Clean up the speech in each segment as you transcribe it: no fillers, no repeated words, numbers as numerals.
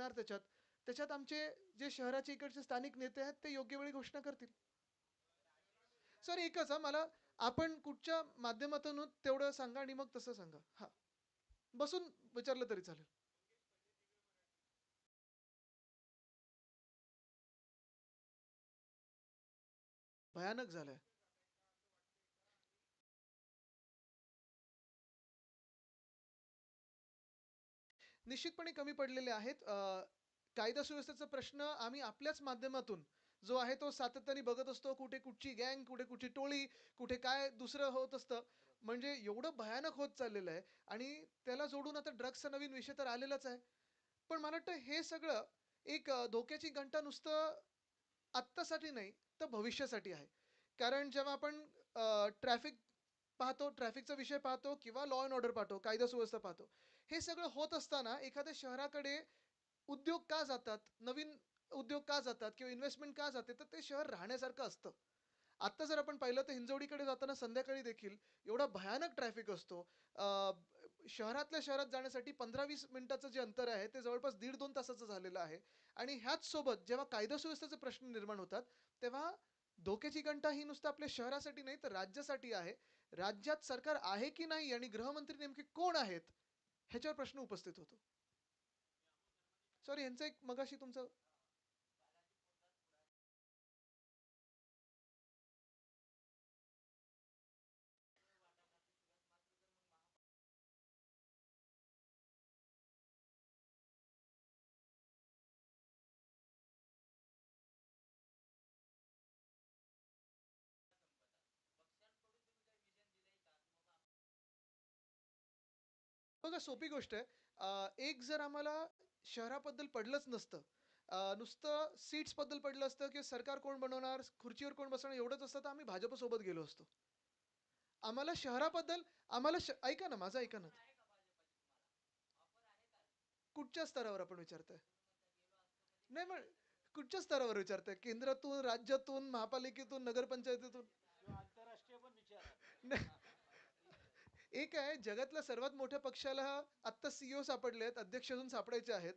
येणार त्याच्यात. त्याच्यात आमचे जे शहराचे इकडचे स्थानिक नेते आहेत ते योग्य वेळी घोषणा करतील. सर एकच मला आपण कुठच्या माध्यमातून तेवढं सांगा आणि मग तसं सांगा. हा बसून विचारलं तरी चालेल. भयानक झालंय. निश्चितपणे कमी पडलेले आहेत. कायदा सुव्यवस्थेचा प्रश्न आम्ही आपल्याच माध्यमातून जो आहे तो सातत्याने बघत असतो. कुठे कुठची गँग, कुठे कुठची टोळी, कुठे काय दुसरं होत असतं. म्हणजे एवढं भयानक होत चाललेलं आहे आणि त्याला जोडून आता ड्रग्सचा नवीन विषय तर आलेलाच आहे. पण मला वाटतं हे सगळं एक धोक्याची घंटा नुसतं आत्तासाठी नाही, तर भविष्यासाठी आहे. कारण जेव्हा आपण ट्रॅफिक पाहतो, ट्रॅफिकचा विषय पाहतो किंवा लॉ अँड ऑर्डर पाहतो, कायदा सुव्यवस्था पाहतो. हे सगळं होत असताना एखाद्या शहराकडे उद्योग का जातात, नवीन उद्योग का जातात किंवा इन्व्हेस्टमेंट का जाते, तर ते शहर राहण्यासारखं असतं. आत्ता जर आपण पाहिलं तर हिंजवडीकडे जाताना संध्याकाळी देखील एवढा भयानक ट्रॅफिक असतो. शहरातल्या शहरात जाण्यासाठी 15-20 मिनिटाचं जे अंतर आहे ते जवळपास 1.5-2 तासाचं झालेलं आहे. आणि ह्याच सोबत जेव्हा कायदा सुव्यवस्थेचे प्रश्न निर्माण होतात, तेव्हा धोक्याची घंटा ही नुसतं आपल्या शहरासाठी नाही तर राज्यासाठी आहे. राज्यात सरकार आहे की नाही आणि गृहमंत्री नेमके कोण आहेत, ह्याच्यावर प्रश्न उपस्थित होतो. सॉरी ह्यांचं एक मगाशी तुमचं बघा सोपी गोष्ट आहे. एक जर आम्हाला शहराबद्दल पडलंच नसतं, नुसतं सीट्सबद्दल पडलं असतं की सरकार कोण बनवणार, खुर्चीवर कोण बसणार एवढंच असतं, तर आम्ही भाजपसोबत गेलो असतो. आम्हाला शहराबद्दल ऐका ना, माझं ऐका ना. कुठच्या स्तरावर आपण विचारताय? नाही मग कुठच्या स्तरावर विचारताय? केंद्रातून, राज्यातून, महापालिकेतून, नगरपंचायतीतून? नाही. एक आहे जगातल्या सर्वात मोठ्या पक्षाला आत्ता सीईओ सापडले आहेत, अध्यक्ष अजून सापडायचे आहेत.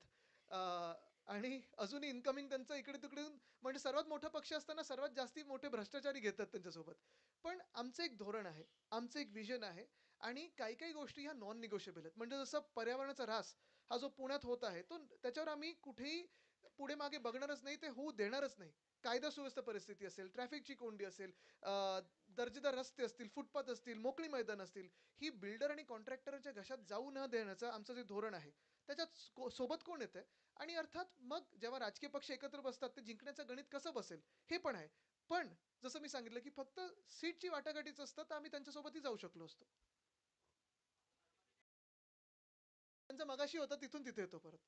आणि अजूनही इन्कमिंग त्यांचं इकडे-तिकडे म्हणजे सर्वात मोठा पक्ष असताना सर्वात जास्ती मोठे भ्रष्टाचारी घेतात त्यांच्यासोबत. पण आमचं एक धोरण आहे, आमचं एक विजन आहे आणि काही-काही गोष्टी ह्या नॉन निगोशिएबल आहेत. म्हणजे जसं पर्यावरणाचा ऱ्हास हा जो पुण्यात होत आहे, तो त्याच्यावर आम्ही कुठेही पुढे-मागे बघणारच नाही, ते होऊ देणारच नाही. कायदा सुव्यवस्था परिस्थिती असेल, ट्रॅफिकची कोंडी असेल, दर्जेदार रस्ते असतील, फुटपाथ असतील, मोकळी मैदान असतील, ही बिल्डर आणि कॉन्ट्रॅक्टरच्या घशात जाऊ न देण्याचं आमचं जे धोरण आहे, त्याच्यात सोबत कोण येतंय आणि अर्थात मग जेव्हा राजकीय पक्ष एकत्र बसतात, ते जिंकण्याचं गणित कसं बसेल, हे पण आहे. पण जसं मी सांगितलं, की फक्त सीटची वाटाघाटीच असतं, तर आम्ही त्यांच्यासोबतही जाऊ शकलो असतो. त्यांचा मगाशी होता तिथून तिथे येतो परत.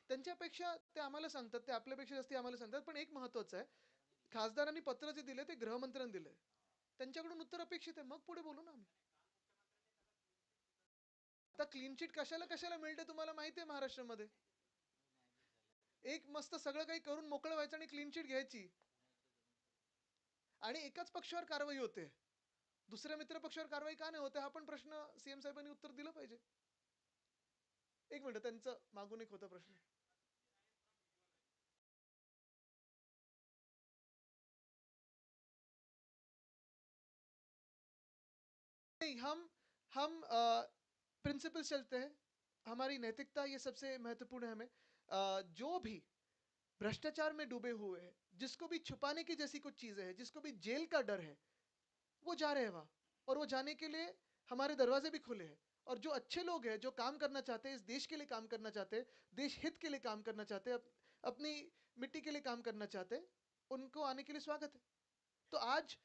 त्यांच्यापेक्षा ते आम्हाला सांगतात, ते आपल्यापेक्षा जास्ती आम्हाला सांगतात. पण एक महत्वाचं आहे, खासदारांनी पत्र जे दिले ते गृहमंत्र्यांनी दिलंय. त्यांच्याकडून उत्तर अपेक्षित आहे. मग पुढे बोलू ना आम्ही. आता क्लीन चिट कशाला कशाला मिळते तुम्हाला माहिती आहे महाराष्ट्रामध्ये. एक मस्त सगळं काही करून मोकळं व्हायचं आणि क्लीन चिट घ्यायची आणि एकाच पक्षावर कारवाई होते. दुसऱ्या मित्र पक्षावर कारवाई का नाही होते हा पण प्रश्न सीएम साहेबांनी उत्तर दिलं पाहिजे. एक मिनिट त्यांचं मागून एक होता प्रश्न. नहीं हम प्रिंसिपल चलते हैं. हमारी नैतिकता ये सबसे महत्वपूर्ण है हमें. जो भी भ्रष्टाचार में डूबे हुए हैं, जिसको भी छुपाने की जैसी कुछ चीजें हैं, जिसको भी जेल का डर है, वो जा रहे हैं वहां. और वो जाने के लिए हमारे दरवाजे भी खुले हैं. और जो अच्छे लोग हैं जो काम करना चाहते हैं, इस देश के लिए काम करना चाहते हैं, देश हित के लिए काम करना चाहते हैं, अपनी मिट्टी के लिए काम करना चाहते हैं, उनको आने के लिए स्वागत है. तो आज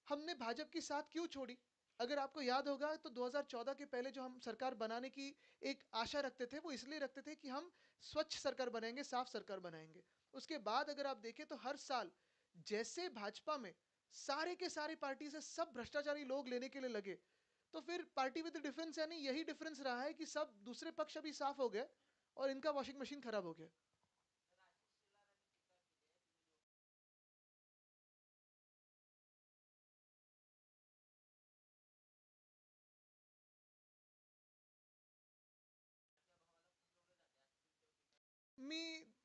हमने भाजपा की साथ क्यों छोड़ी? अगर आपको याद होगा तो 2014 के पहले जो हम सरकार बनाने की एक आशा रखते थे, वो इसलिए रखते थे कि हम स्वच्छ सरकार बनाएंगे, साफ सरकार बनाएंगे. उसके बाद अगर आप देखें तो हर साल जैसे भाजपा में सारे के सारे पार्टी से सब भ्रष्टाचारी लोग लेने के लिए लगे, तो फिर पार्टी विद डिफरेंस यानी यही डिफरेंस रहा है कि सब दूसरे पक्ष अभी साफ हो गए और इनका वॉशिंग मशीन खराब हो गया. मी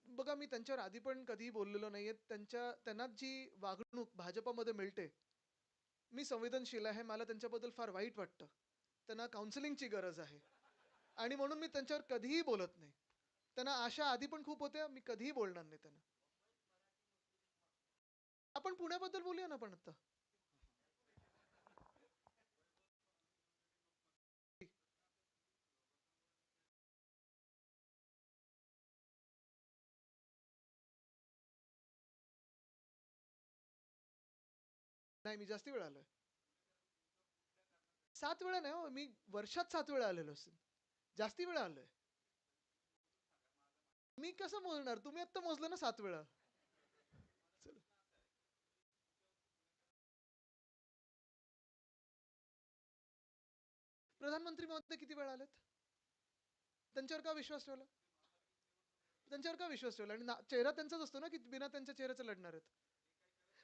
बघा मी त्यांच्यावर आधी पण कधीही बोललेलो नाहीये. त्यांना जी वागणूक भाजपमध्ये मिळते, मी संवेदनशील आहे. मला त्यांच्याबद्दल फार वाईट वाटतं. त्यांना काउन्सिलिंगची गरज आहे आणि म्हणून मी त्यांच्यावर कधीही बोलत नाही. त्यांना आशा आधी पण खूप होत्या. मी कधीही बोलणार नाही त्यांना. आपण पुण्याबद्दल बोलूया ना पण आता. नाही मी जास्ती वेळा आलोय. 7 वेळा नाही हो. मी वर्षात 7 वेळा आलेलो असेल. जास्ती वेळा आलोय. मी कसं मोजणार? तुम्ही आत्ता मोजलं ना 7 वेळा. चला. प्रधानमंत्री महोदय किती वेळा आलेत? त्यांच्यावर का विश्वास ठेवला? त्यांच्यावर का विश्वास ठेवला? आणि चेहरा त्यांचाच असतो ना, की बिना त्यांच्या चेहऱ्याचं लढणार आहेत.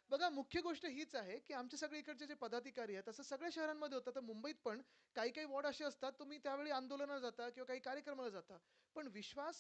बघा मुख्य गोष्ट हीच आहे, की आमचे सगळे इकडचे जे पदाधिकारी आहेत, असं सगळ्या शहरांमध्ये होतं. तर मुंबईत पण काही-काही वॉर्ड असे असतात, तुम्ही त्यावेळी आंदोलनाला जाता किंवा काही कार्यक्रमाला जाता. पण विश्वास